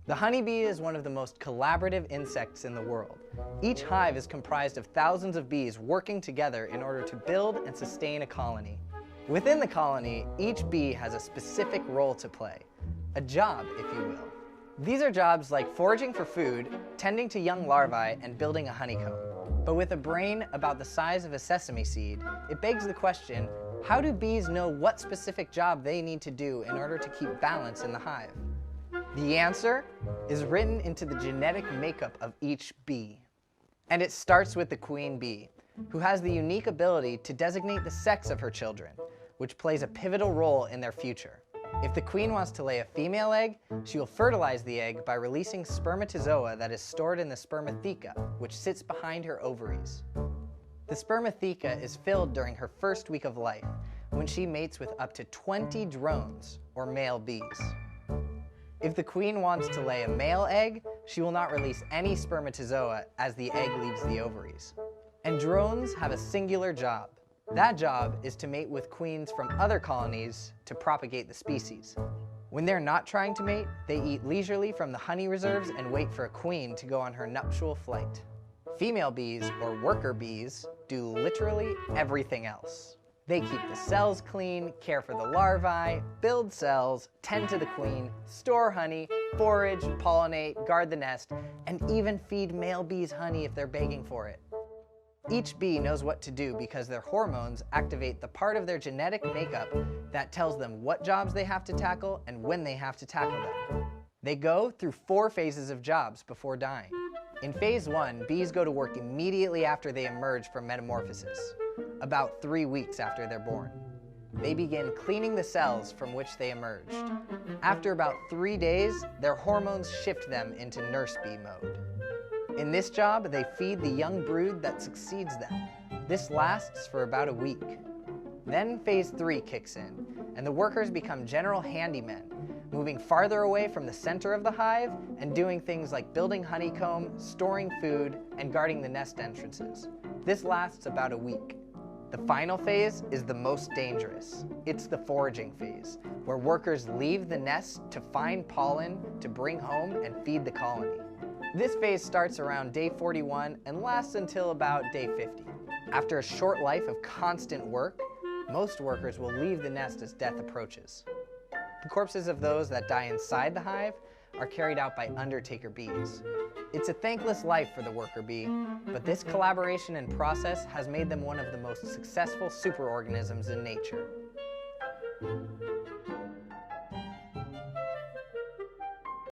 The honeybee is one of the most collaborative insects in the world. Each hive is comprised of thousands of bees working together in order to build and sustain a colony. Within the colony, each bee has a specific role to play, a job, if you will. These are jobs like foraging for food, tending to young larvae, and building a honeycomb. But with a brain about the size of a sesame seed, it begs the question, how do bees know what specific job they need to do in order to keep balance in the hive? The answer is written into the genetic makeup of each bee. And it starts with the queen bee, who has the unique ability to designate the sex of her children, which plays a pivotal role in their future. If the queen wants to lay a female egg, she will fertilize the egg by releasing spermatozoa that is stored in the spermatheca, which sits behind her ovaries. The spermatheca is filled during her first week of life, when she mates with up to 20 drones, or male bees. If the queen wants to lay a male egg, she will not release any spermatozoa as the egg leaves the ovaries. And drones have a singular job. That job is to mate with queens from other colonies to propagate the species. When they're not trying to mate, they eat leisurely from the honey reserves and wait for a queen to go on her nuptial flight. Female bees, or worker bees, do literally everything else. They keep the cells clean, care for the larvae, build cells, tend to the queen, store honey, forage, pollinate, guard the nest, and even feed male bees honey if they're begging for it. Each bee knows what to do because their hormones activate the part of their genetic makeup that tells them what jobs they have to tackle and when they have to tackle them. They go through 4 phases of jobs before dying. In phase 1, bees go to work immediately after they emerge from metamorphosis, about 3 weeks after they're born. They begin cleaning the cells from which they emerged. After about 3 days, their hormones shift them into nurse bee mode. In this job, they feed the young brood that succeeds them. This lasts for about a week. Then phase 3 kicks in, and the workers become general handymen, moving farther away from the center of the hive and doing things like building honeycomb, storing food, and guarding the nest entrances. This lasts about a week. The final phase is the most dangerous. It's the foraging phase, where workers leave the nest to find pollen to bring home and feed the colony. This phase starts around day 41 and lasts until about day 50. After a short life of constant work, most workers will leave the nest as death approaches. The corpses of those that die inside the hive are carried out by undertaker bees. It's a thankless life for the worker bee, but this collaboration and process has made them one of the most successful superorganisms in nature.